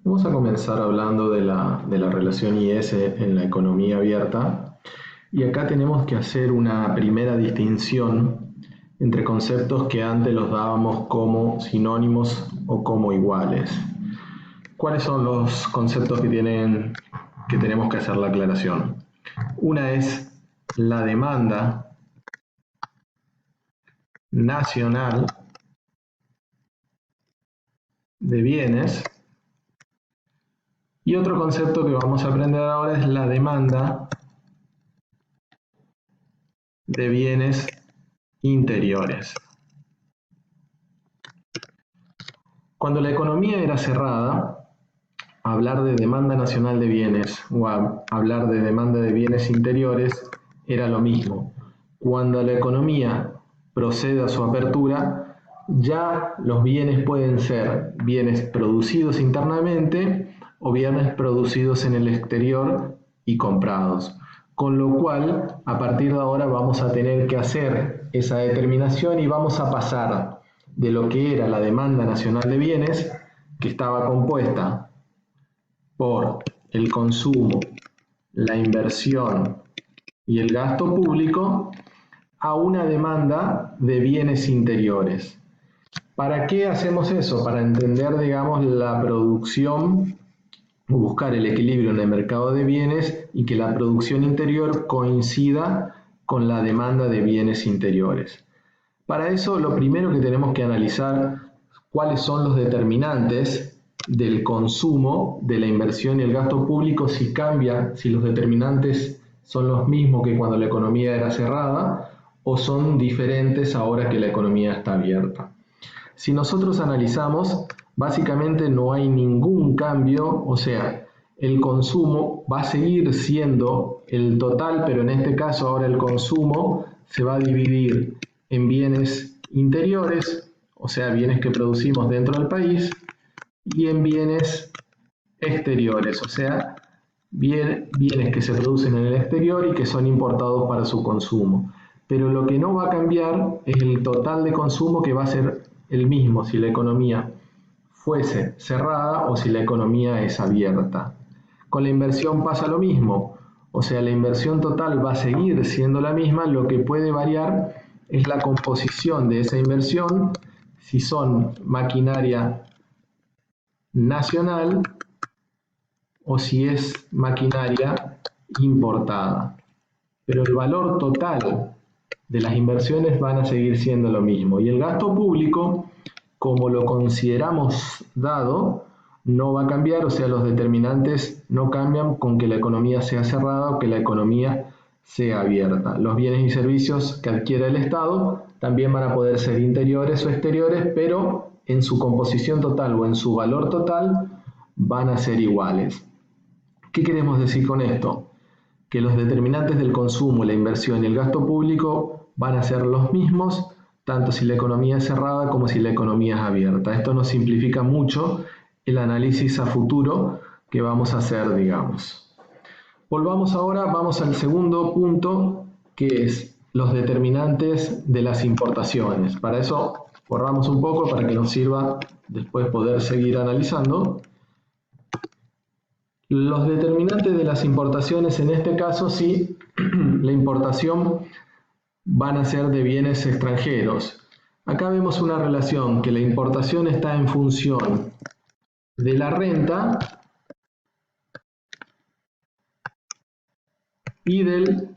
Vamos a comenzar hablando de la relación IS en la economía abierta. Y acá tenemos que hacer una primera distinción entre conceptos que antes los dábamos como sinónimos o como iguales. ¿Cuáles son los conceptos que tenemos que hacer la aclaración? Una es la demanda nacional de bienes y otro concepto que vamos a aprender ahora es la demanda de bienes interiores. Cuando la economía era cerrada, hablar de demanda nacional de bienes o hablar de demanda de bienes interiores era lo mismo. Cuando la economía procede a su apertura, ya los bienes pueden ser bienes producidos internamente o bienes producidos en el exterior y comprados. Con lo cual, a partir de ahora vamos a tener que hacer esa determinación y vamos a pasar de lo que era la demanda nacional de bienes, que estaba compuesta por el consumo, la inversión y el gasto público, a una demanda de bienes interiores. ¿Para qué hacemos eso? Para entender, digamos, la producción, buscar el equilibrio en el mercado de bienes y que la producción interior coincida con la demanda de bienes interiores. Para eso, lo primero que tenemos que analizar cuáles son los determinantes del consumo, de la inversión y el gasto público, si cambia, si los determinantes son los mismos que cuando la economía era cerrada o son diferentes ahora que la economía está abierta. Si nosotros analizamos, básicamente no hay ningún cambio, o sea, el consumo va a seguir siendo el total, pero en este caso ahora el consumo se va a dividir en bienes interiores, o sea, bienes que producimos dentro del país, y en bienes exteriores, o sea, bienes que se producen en el exterior y que son importados para su consumo. Pero lo que no va a cambiar es el total de consumo, que va a ser el mismo si la economía fuese cerrada o si la economía es abierta. Con la inversión pasa lo mismo, o sea, la inversión total va a seguir siendo la misma, lo que puede variar es la composición de esa inversión, si son maquinaria nacional o si es maquinaria importada. Pero el valor total de las inversiones van a seguir siendo lo mismo. Y el gasto público, como lo consideramos dado, no va a cambiar, o sea, los determinantes no cambian con que la economía sea cerrada o que la economía sea abierta. Los bienes y servicios que adquiere el Estado también van a poder ser interiores o exteriores, pero en su composición total o en su valor total van a ser iguales. ¿Qué queremos decir con esto? Que los determinantes del consumo, la inversión y el gasto público van a ser los mismos, tanto si la economía es cerrada como si la economía es abierta. Esto nos simplifica mucho el análisis a futuro que vamos a hacer, digamos. Volvamos ahora, vamos al segundo punto, que es los determinantes de las importaciones. Para eso, borramos un poco para que nos sirva después poder seguir analizando. Los determinantes de las importaciones, en este caso, sí, la importación van a ser de bienes extranjeros. Acá vemos una relación, que la importación está en función de la renta y del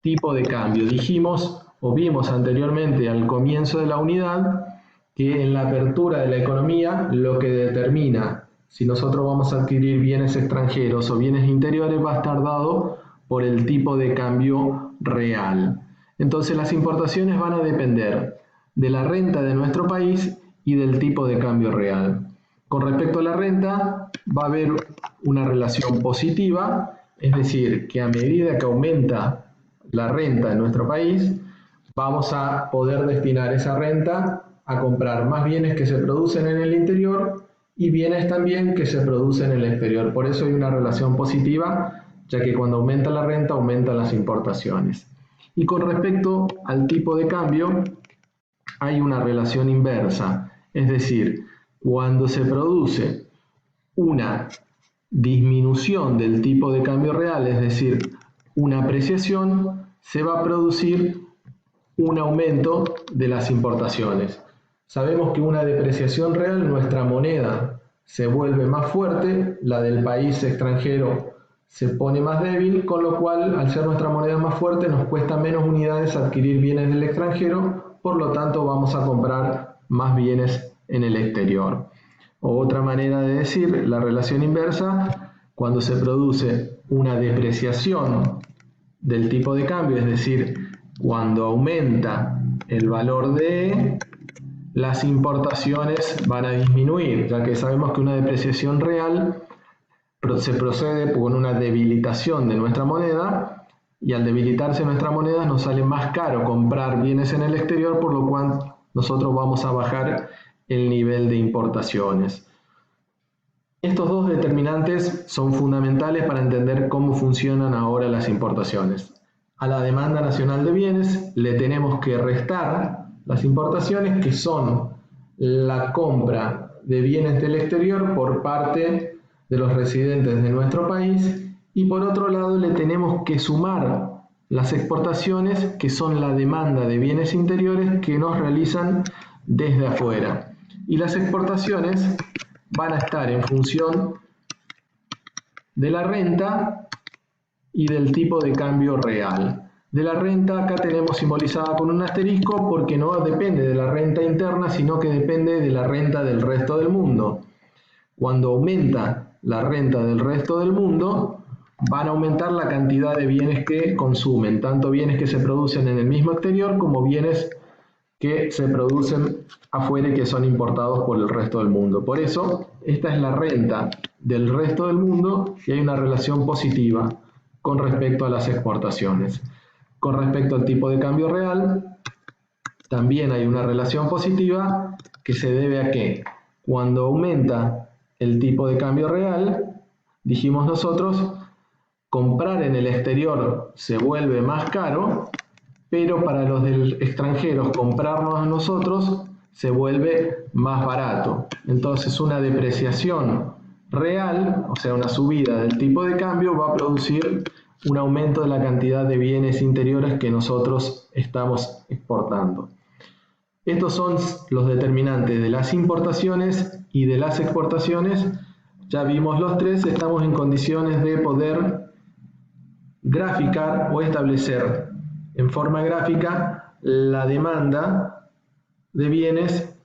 tipo de cambio. Dijimos o vimos anteriormente al comienzo de la unidad que en la apertura de la economía lo que determina si nosotros vamos a adquirir bienes extranjeros o bienes interiores va a estar dado por el tipo de cambio real. Entonces las importaciones van a depender de la renta de nuestro país y del tipo de cambio real. Con respecto a la renta, va a haber una relación positiva, es decir, que a medida que aumenta la renta en nuestro país, vamos a poder destinar esa renta a comprar más bienes que se producen en el interior y bienes también que se producen en el exterior. Por eso hay una relación positiva, ya que cuando aumenta la renta, aumentan las importaciones. Y con respecto al tipo de cambio, hay una relación inversa, es decir, cuando se produce una disminución del tipo de cambio real, es decir, una apreciación, se va a producir un aumento de las importaciones. Sabemos que una depreciación real, nuestra moneda se vuelve más fuerte, la del país extranjero se pone más débil, con lo cual, al ser nuestra moneda más fuerte, nos cuesta menos unidades adquirir bienes del extranjero, por lo tanto vamos a comprar más bienes en el exterior. O otra manera de decir la relación inversa, cuando se produce una depreciación del tipo de cambio, es decir, cuando aumenta el valor de las importaciones van a disminuir, ya que sabemos que una depreciación real se procede con una debilitación de nuestra moneda, y al debilitarse nuestra moneda nos sale más caro comprar bienes en el exterior, por lo cual nosotros vamos a bajar el nivel de importaciones. Estos dos determinantes son fundamentales para entender cómo funcionan ahora las importaciones. A la demanda nacional de bienes le tenemos que restar las importaciones, que son la compra de bienes del exterior por parte de los residentes de nuestro país, y por otro lado le tenemos que sumar las exportaciones, que son la demanda de bienes interiores que nos realizan desde afuera. Y las exportaciones van a estar en función de la renta y del tipo de cambio real. De la renta acá tenemos simbolizada con un asterisco, porque no depende de la renta interna, sino que depende de la renta del resto del mundo. Cuando aumenta la renta del resto del mundo, van a aumentar la cantidad de bienes que consumen, tanto bienes que se producen en el mismo exterior como bienes que se producen afuera y que son importados por el resto del mundo. Por eso, esta es la renta del resto del mundo y hay una relación positiva con respecto a las exportaciones. Con respecto al tipo de cambio real, también hay una relación positiva que se debe a que cuando aumenta el tipo de cambio real, dijimos nosotros, comprar en el exterior se vuelve más caro, pero para los del extranjero comprarnos a nosotros se vuelve más barato. Entonces una depreciación real, o sea una subida del tipo de cambio, va a producir un aumento de la cantidad de bienes interiores que nosotros estamos exportando. Estos son los determinantes de las importaciones y de las exportaciones. Ya vimos los tres, estamos en condiciones de poder graficar o establecer en forma gráfica la demanda de bienes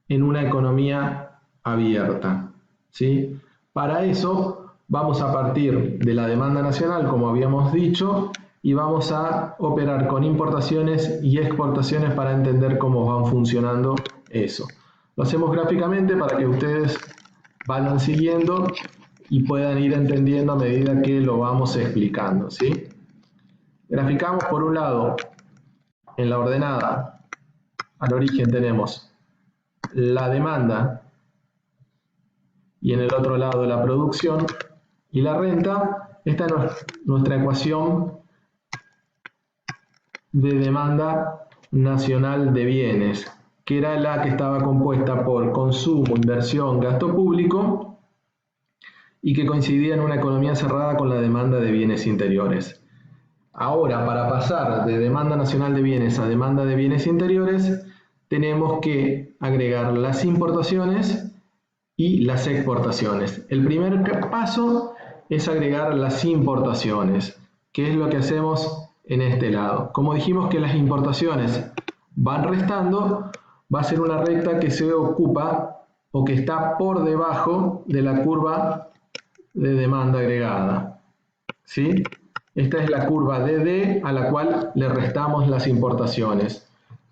en una economía abierta, ¿sí? Para eso vamos a partir de la demanda nacional, como habíamos dicho, y vamos a operar con importaciones y exportaciones para entender cómo van funcionando eso. Lo hacemos gráficamente para que ustedes vayan siguiendo y puedan ir entendiendo a medida que lo vamos explicando, ¿sí? Graficamos por un lado, en la ordenada, al origen tenemos la demanda y en el otro lado la producción y la renta. Esta es nuestra ecuación de demanda nacional de bienes, que era la que estaba compuesta por consumo, inversión, gasto público, y que coincidía en una economía cerrada con la demanda de bienes interiores. Ahora, para pasar de demanda nacional de bienes a demanda de bienes interiores, tenemos que agregar las importaciones y las exportaciones. El primer paso es agregar las importaciones, que es lo que hacemos en este lado. Como dijimos que las importaciones van restando, va a ser una recta que se ocupa o que está por debajo de la curva de demanda agregada, ¿sí? Esta es la curva DD a la cual le restamos las importaciones.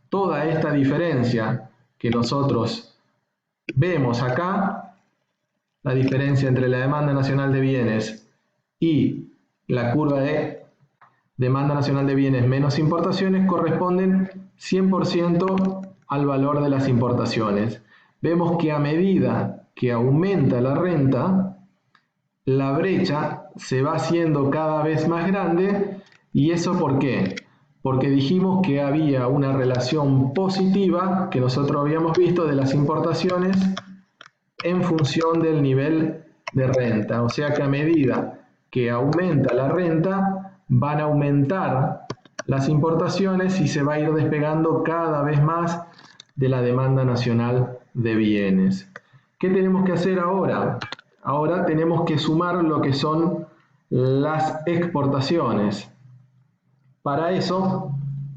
Toda esta diferencia que nosotros vemos acá, la diferencia entre la demanda nacional de bienes y la curva de demanda nacional de bienes menos importaciones, corresponden 100% al valor de las importaciones. Vemos que a medida que aumenta la renta, la brecha se va haciendo cada vez más grande. ¿Y eso por qué? Porque dijimos que había una relación positiva que nosotros habíamos visto de las importaciones en función del nivel de renta. O sea que a medida que aumenta la renta, van a aumentar las importaciones y se va a ir despegando cada vez más de la demanda nacional de bienes. ¿Qué tenemos que hacer ahora? Ahora tenemos que sumar lo que son las exportaciones. Para eso,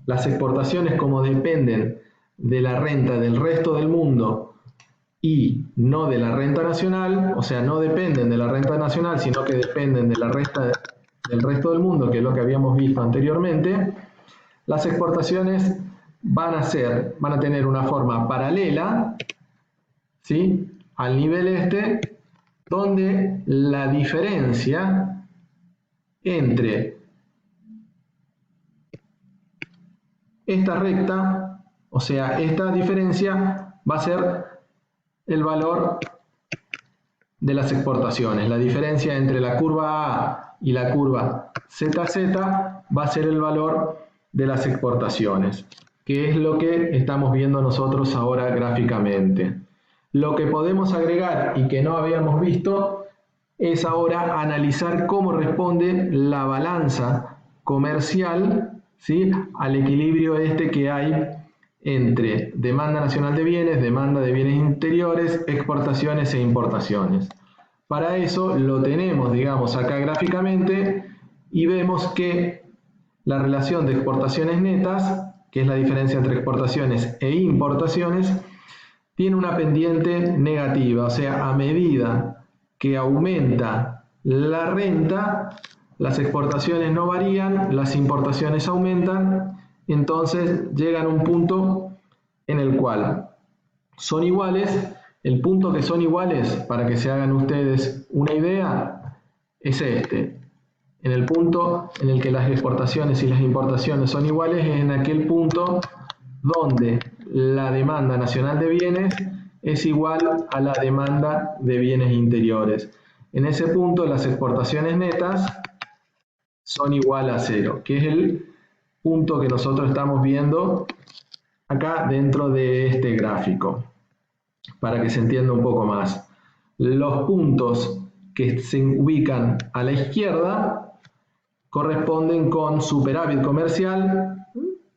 las exportaciones, como dependen de la renta del resto del mundo y no de la renta nacional, o sea, no dependen de la renta nacional, sino que dependen de la renta del resto del mundo, que es lo que habíamos visto anteriormente, las exportaciones van a tener una forma paralela, ¿sí?, al nivel este, donde la diferencia entre esta recta, o sea, esta diferencia va a ser el valor de las exportaciones. La diferencia entre la curva A y la curva ZZ va a ser el valor de las exportaciones, que es lo que estamos viendo nosotros ahora gráficamente. Lo que podemos agregar y que no habíamos visto es ahora analizar cómo responde la balanza comercial, ¿sí?, al equilibrio este que hay entre demanda nacional de bienes, demanda de bienes interiores, exportaciones e importaciones. Para eso lo tenemos, digamos, acá gráficamente y vemos que la relación de exportaciones netas, que es la diferencia entre exportaciones e importaciones, tiene una pendiente negativa, o sea, a medida que aumenta la renta, las exportaciones no varían, las importaciones aumentan, entonces llegan a un punto en el cual son iguales. El punto que son iguales, para que se hagan ustedes una idea, es este. En el punto en el que las exportaciones y las importaciones son iguales es en aquel punto donde la demanda nacional de bienes es igual a la demanda de bienes interiores. En ese punto las exportaciones netas son igual a cero, que es el punto que nosotros estamos viendo acá dentro de este gráfico, para que se entienda un poco más. Los puntos que se ubican a la izquierda corresponden con superávit comercial.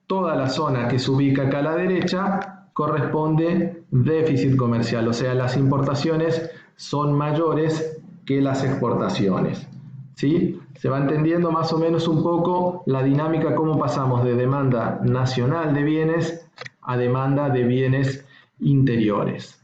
Toda la zona que se ubica acá a la derecha corresponde déficit comercial, o sea, las importaciones son mayores que las exportaciones. ¿Sí? Se va entendiendo más o menos un poco la dinámica, cómo pasamos de demanda nacional de bienes a demanda de bienes interiores.